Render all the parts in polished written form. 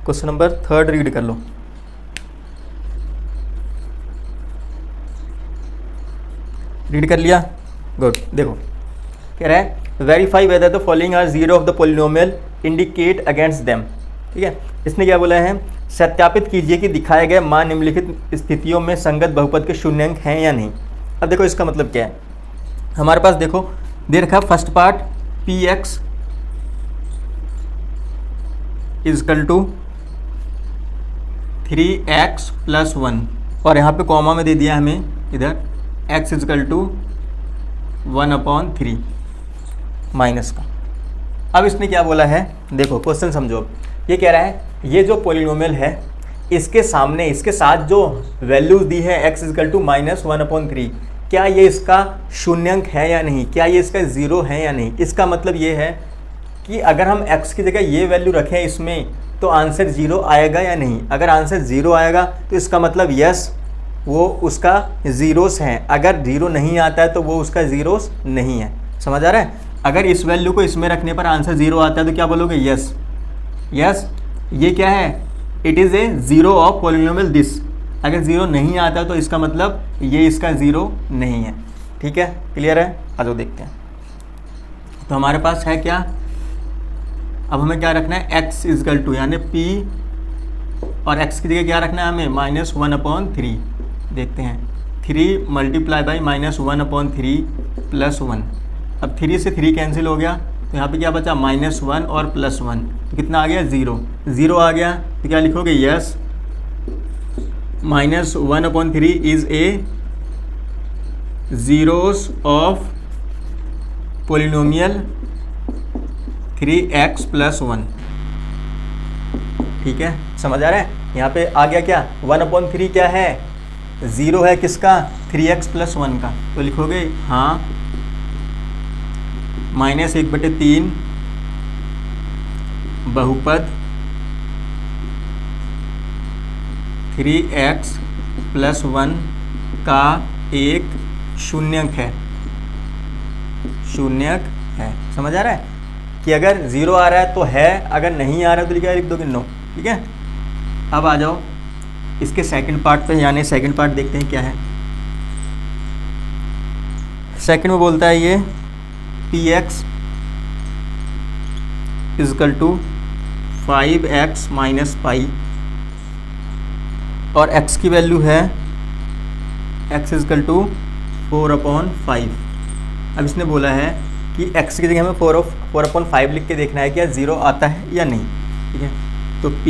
Question number 3 read कर लो। Read कर लिया? गुड। देखो कह रहा है verify whether the following are zero of the polynomial indicate against them. ठीक है, इसने क्या बोला है, सत्यापित कीजिए कि दिखाए गए मान निम्नलिखित स्थितियों में संगत बहुपद के शून्यांक हैं या नहीं। अब देखो इसका मतलब क्या है, हमारे पास देखो दे रखा first part P x equal to 3x + 1 और यहाँ पे कॉमा में दे दिया हमें इधर x इजकल टू 1/3 माइनस का। अब इसने क्या बोला है, देखो क्वेश्चन समझो। ये कह रहा है ये जो पोलिनोमियल है इसके सामने इसके साथ जो वैल्यूज दी है x इजकल टू -1/3, क्या ये इसका शून्यांक है या नहीं, क्या ये इसका ज़ीरो है या नहीं। इसका मतलब ये है कि अगर हम x की जगह ये वैल्यू रखें इसमें तो आंसर ज़ीरो आएगा या नहीं। अगर आंसर ज़ीरो आएगा तो इसका मतलब यस वो उसका ज़ीरोस हैं, अगर ज़ीरो नहीं आता है तो वो उसका ज़ीरोस नहीं है। समझ आ रहा है? अगर इस वैल्यू को इसमें रखने पर आंसर ज़ीरो आता है तो क्या बोलोगे, यस। यस ये क्या है, it is a zero of polynomial this. अगर ज़ीरो नहीं आता तो इसका मतलब ये इसका ज़ीरो नहीं है। ठीक है, क्लियर है? आ जाओ देखते हैं। तो हमारे पास है क्या, अब हमें क्या रखना है, x इजकल टू यानी p और x की जगह क्या रखना है हमें, -1/3। देखते हैं 3 मल्टीप्लाई बाई -1/3 + 1। अब 3 से 3 कैंसिल हो गया तो यहाँ पे क्या बचा, -1 और +1 तो कितना आ गया, ज़ीरो। ज़ीरो आ गया तो क्या लिखोगे, yes -1/3 is a zeros of polynomial 3x + 1। ठीक है, समझ आ रहा है? यहाँ पे आ गया क्या, 1/3 क्या है, ज़ीरो है किसका, 3x + 1 का। तो लिखोगे हाँ -1/3 बहुपद 3x + 1 का एक शून्यक है। शून्यक है, समझ आ रहा है कि अगर ज़ीरो आ रहा है तो है, अगर नहीं आ रहा है तो क्या लिख दोगे, नो। ठीक है, अब आ जाओ इसके सेकंड पार्ट पे, यानी सेकंड पार्ट देखते हैं क्या है। सेकंड में बोलता है ये px इजकल टू 5x - पाई और x की वैल्यू है x इजकल टू 4/5। अब इसने बोला है कि x की जगह हमें 4/5 लिख के देखना है क्या ज़ीरो आता है या नहीं। ठीक है, तो p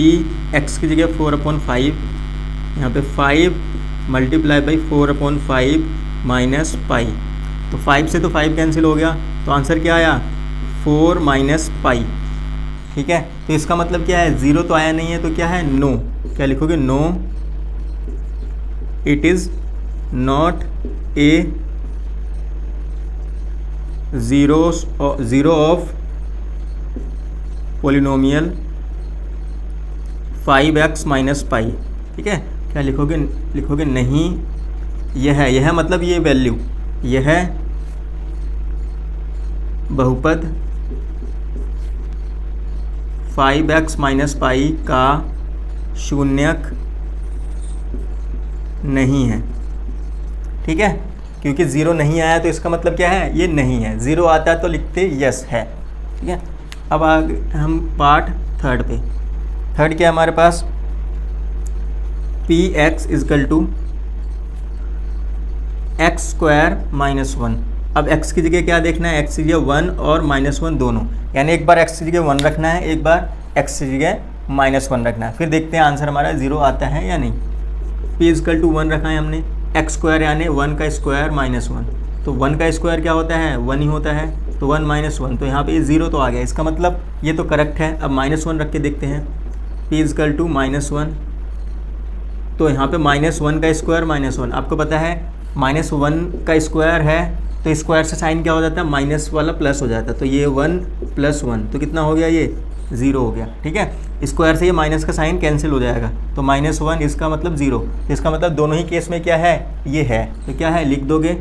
x की जगह 4/5, यहाँ पे 5 मल्टीप्लाई बाई 4/5 माइनस पाई। तो 5 से तो 5 कैंसिल हो गया तो आंसर क्या आया, 4 - पाई। ठीक है, तो इसका मतलब क्या है, ज़ीरो तो आया नहीं है तो क्या है, नो। क्या लिखोगे, no it is not a zero of polynomial 5x - pi. ठीक है, क्या लिखोगे, लिखोगे नहीं, यह मतलब ये वैल्यू, यह बहुपद 5x - पाई का शून्यक नहीं है। ठीक है, क्योंकि ज़ीरो नहीं आया तो इसका मतलब क्या है, ये नहीं है। ज़ीरो आता है तो लिखते यस है। ठीक है, अब हम पार्ट थर्ड पे। थर्ड क्या है हमारे पास, px इजकल टू x² - 1। अब x की जगह क्या देखना है, x की जगह 1 और -1 दोनों, यानी एक बार x की जगह 1 रखना है, एक बार x की जगह -1 रखना है। फिर देखते हैं आंसर हमारा ज़ीरो आता है या नहीं। p इजकल टू 1 रखा है हमने, x² यानी 1 का स्क्वायर -1, तो 1 का स्क्वायर क्या होता है, 1 ही होता है, तो 1 - 1, तो यहाँ पे ज़ीरो तो आ गया। इसका मतलब ये तो करेक्ट है। अब -1 रख के देखते हैं, p इजकल टू -1, तो यहाँ पे -1 का स्क्वायर -1, आपको पता है -1 का स्क्वायर है तो स्क्वायर से साइन क्या हो जाता है, माइनस वाला प्लस हो जाता है, तो ये 1 + 1 तो कितना हो गया, ये ज़ीरो हो गया। ठीक है, स्क्वायर से ये माइनस का साइन कैंसिल हो जाएगा, तो -1 इसका मतलब ज़ीरो। इसका मतलब दोनों ही केस में क्या है, ये है, तो क्या है, लिख दोगे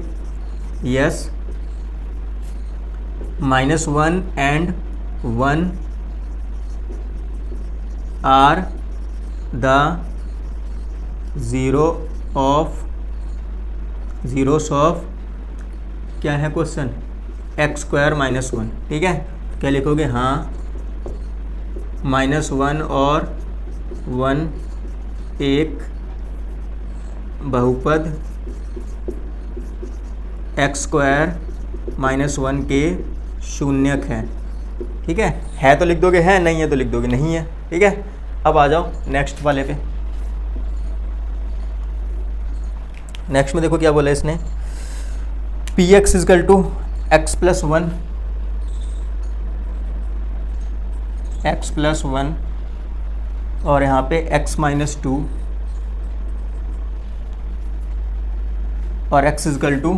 yes -1 and 1 are the zeros of क्या है question, x square minus one. ठीक है, क्या लिखोगे, हाँ -1 और 1 एक बहुपद एक्स स्क्वायर -1 के शून्यक है। ठीक है तो लिख दोगे है, नहीं है तो लिख दोगे नहीं है। ठीक है, अब आ जाओ नेक्स्ट वाले पे। नेक्स्ट में देखो क्या बोला इसने, P x equal to x plus one और यहाँ पे x माइनस 2 और x equal to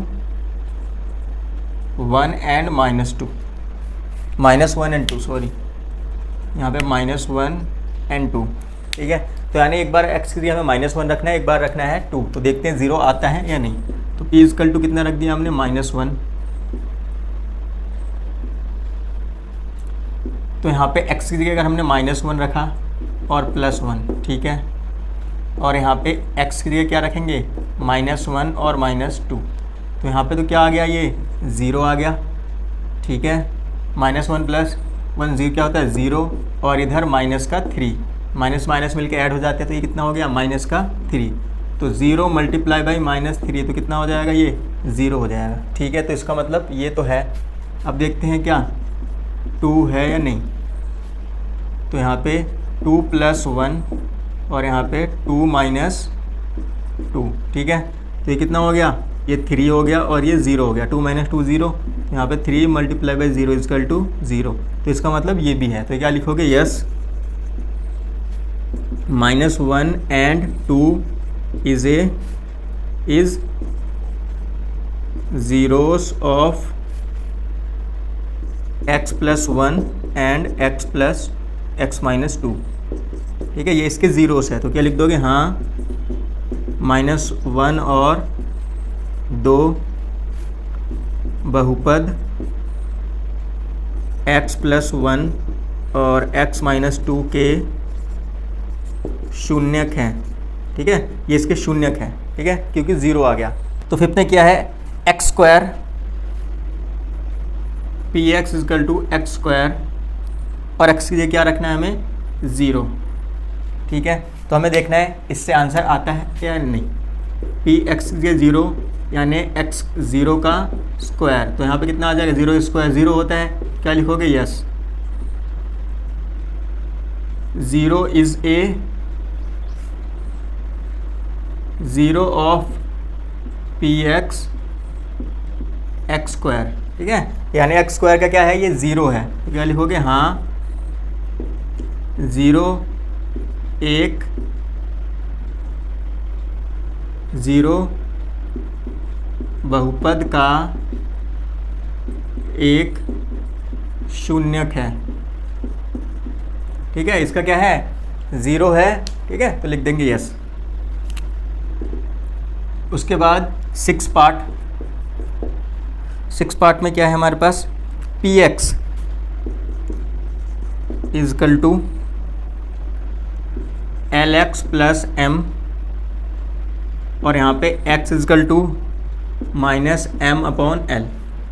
1 and -2 -1 and 2 sorry, यहाँ पे -1 एंड 2। ठीक है, तो यानी एक बार x की जगह हमें -1 रखना है, एक बार रखना है 2। तो देखते हैं 0 आता है या नहीं। तो p इजकल टू कितना रख दिया हमने, -1। तो यहाँ पे x की जगह अगर हमने -1 रखा और +1, ठीक है, और यहाँ पे x की जगह क्या रखेंगे, -1 और -2। तो यहाँ पे तो क्या आ गया, ये 0 आ गया। ठीक है, -1 + 1 0 क्या होता है, 0, और इधर माइनस का 3, माइनस माइनस मिलके ऐड हो जाते हैं, तो ये कितना हो गया, -3। तो 0 मल्टीप्लाई बाई -3, तो कितना हो जाएगा, ये 0 हो जाएगा। ठीक है, तो इसका मतलब ये तो है। अब देखते हैं क्या 2 है या नहीं। तो यहाँ पे 2 + 1 और यहाँ पे 2 - 2। ठीक है, तो ये कितना हो गया, ये 3 हो गया और ये 0 हो गया। 2 - 2 0, यहाँ पे 3 मल्टीप्लाई बाई 0 इजकल टू 0। तो इसका मतलब ये भी है। तो क्या लिखोगे, yes -1 and 2 is zeros of x + 1 and x - 2। ठीक है, ये इसके ज़ीरोस है। तो क्या लिख दोगे, हाँ -1 और 2 बहुपद x + 1 और x - 2 के शून्यक हैं। ठीक है, ये इसके शून्यक हैं। ठीक है, क्योंकि 0 आ गया। तो फिफ्थ में क्या है, x square P x equal to x square और x की जगह क्या रखना है हमें, 0। ठीक है, तो हमें देखना है इससे आंसर आता है या नहीं। पी एक्स की जगह 0 यानी x 0 का स्क्वायर। तो यहाँ पे कितना आ जाएगा, 0 स्क्वायर 0 होता है। क्या लिखोगे, yes 0 is a 0 of P x x square. ठीक है, यानी एक्स स्क्वायर का क्या है, ये 0 है। तो क्या लिखोगे, हाँ 0 एक 0 बहुपद का एक शून्यक है। ठीक है, इसका क्या है, 0 है। ठीक है, तो लिख देंगे यस। उसके बाद 6 पार्ट में क्या है हमारे पास, P x equal to L X plus M और यहाँ पे x इजकल टू -m/l।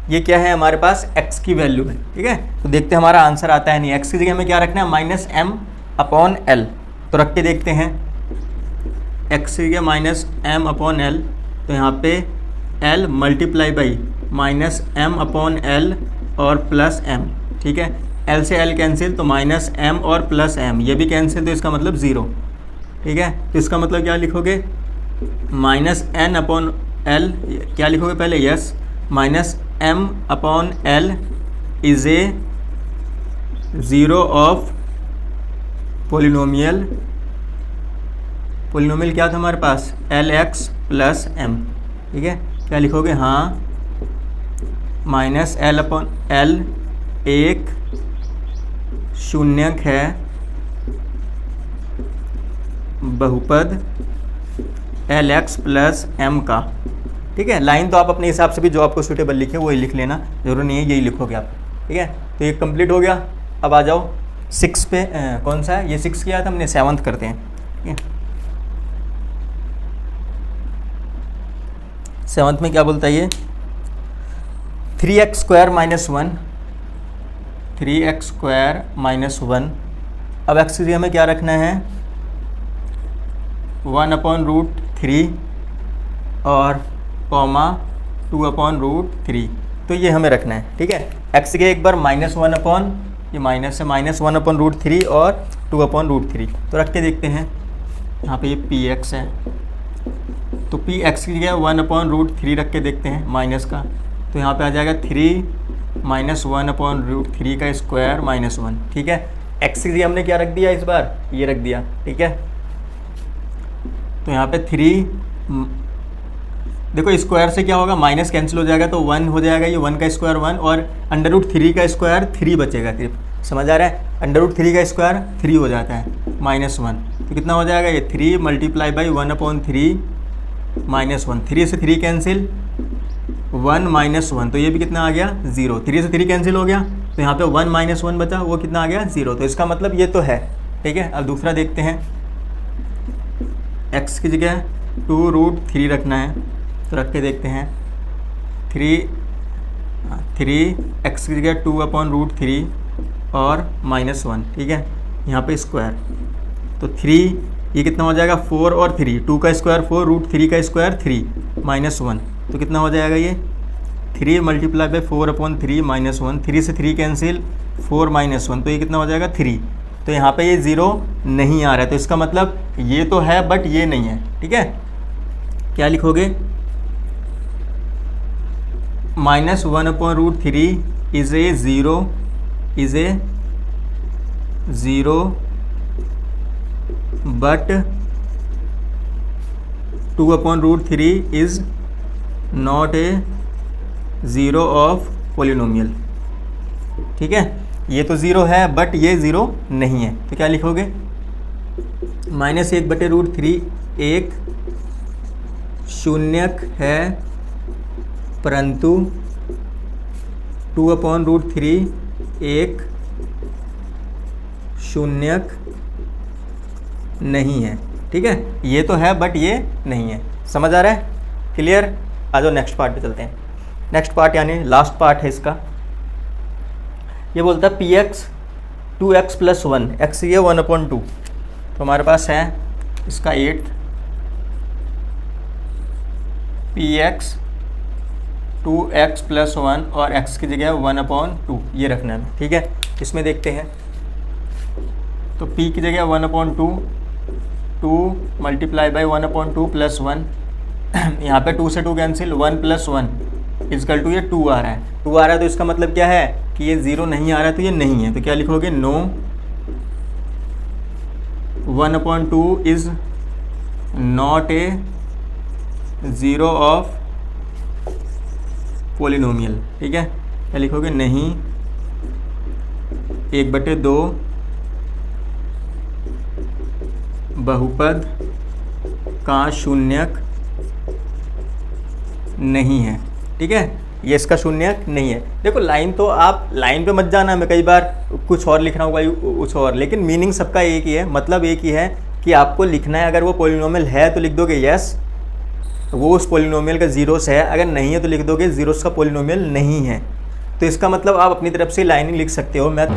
ये क्या है हमारे पास, x की वैल्यू है। ठीक है, तो देखते हैं हमारा आंसर आता है नहीं। x की जगह हमें क्या रखना है, -m/l। तो रख के देखते हैं, x की जगह -m/l, तो यहाँ पे l मल्टीप्लाई बाई -m/l और प्लस m। ठीक है, l से l कैंसिल, तो -m और प्लस m, ये भी कैंसिल, तो इसका मतलब 0। ठीक है, तो इसका मतलब क्या लिखोगे, -n/l क्या लिखोगे पहले, yes -m/l is a 0 of polynomial क्या था हमारे पास, lx प्लस m। ठीक है, क्या लिखोगे, हाँ -l/l एक शून्यक है बहुपद lx प्लस m का। ठीक है, लाइन तो आप अपने हिसाब से भी जो आपको सूटेबल लिखे वही लिख लेना, जरूर नहीं है यही लिखोगे आप। ठीक है, तो ये कंप्लीट हो गया। अब आ जाओ 6 पे, कौन सा है ये, 6 किया था हमने, 7th करते हैं। है। सेवंथ में क्या बोलता है ये, 3x square minus 1, 3x square minus 1। अब x की जगह में क्या रखना है, 1/√3 और कॉमा 2/√3, तो ये हमें रखना है। ठीक है, x के एक बार -1 ये माइनस है, -1/√3 और 2/√3, तो रख के देखते हैं। यहाँ पे ये px है, तो px की जगह 1/√3 रख के देखते हैं माइनस का, तो यहाँ पे आ जाएगा 3 - 1/√3 का स्क्वायर -1। ठीक है, x की जगह हमने क्या रख दिया, इस बार ये रख दिया। ठीक है, तो यहाँ पे 3, देखो स्क्वायर से क्या होगा, माइनस कैंसिल हो जाएगा तो 1 हो जाएगा, ये 1 का स्क्वायर 1 और √3 का स्क्वायर 3 बचेगा सिर्फ। समझ आ रहा है, √3 का स्क्वायर 3 हो जाता है -1, तो कितना हो जाएगा ये 3 × 1/3 -1, 3 से 3 कैंसिल, 1 - 1, तो ये भी कितना आ गया 0, 3 से 3 कैंसिल हो गया, तो यहाँ पे 1 - 1 बचा, वो कितना आ गया 0, तो इसका मतलब ये तो है। ठीक है, अब दूसरा देखते हैं, x की जगह 2√3 रखना है, तो रख के देखते हैं। 3x की जगह 2/√3 और -1। ठीक है, यहाँ पे स्क्वायर, तो 3 ये कितना हो जाएगा 4 और 3, 2 का स्क्वायर 4, √3 का स्क्वायर 3 -1, तो कितना हो जाएगा ये 3 × 4/3 -1, 3 से 3 कैंसिल, 4 - 1, तो ये कितना हो जाएगा 3, तो यहाँ पे ये 0 नहीं आ रहा है, तो इसका मतलब ये तो है बट ये नहीं है। ठीक है, क्या लिखोगे, -1/√3 is a zero but 2/√3 is not a zero of polynomial. ठीक है, ये तो 0 है बट ये 0 नहीं है, तो क्या लिखोगे, -1/√3 एक शून्यक है परंतु 2/√3 एक शून्यक नहीं है। ठीक है, ये तो है बट ये नहीं है। समझ आ रहा है, क्लियर। आ जाओ नेक्स्ट पार्ट पे चलते हैं। नेक्स्ट पार्ट यानी लास्ट पार्ट है इसका, ये बोलता है px 2x + 1, x ये 1/2, तो हमारे पास है इसका 8, px 2x + 1 और x की जगह 1/2 ये रखना है। ठीक है, इसमें देखते हैं, तो p की जगह 1/2, 2 × 1/2 + 1, यहाँ पे 2 से 2 कैंसिल, 1 + 1 = ये 2 आ रहा है, 2 आ रहा है, तो इसका मतलब क्या है कि ये 0 नहीं आ रहा है, तो ये नहीं है, तो क्या लिखोगे, no 1/2 is not a zero of polynomial. ठीक है, क्या लिखोगे, नहीं 1/2 बहुपद का शून्यक नहीं है। ठीक है, ये इसका शून्यक नहीं है। देखो लाइन तो आप लाइन पे मत जाना, मैं कई बार कुछ और लिख रहा हूँ कुछ और, लेकिन मीनिंग सबका एक ही है, मतलब एक ही है कि आपको लिखना है। अगर वो पॉलिनोमियल है तो लिख दोगे यस, वो उस पॉलिनोमियल का जीरोस है, अगर नहीं है तो लिख दोगे जीरोस का पॉलिनोमियल नहीं है। तो इसका मतलब आप अपनी तरफ से लाइनिंग लिख सकते हो। मैं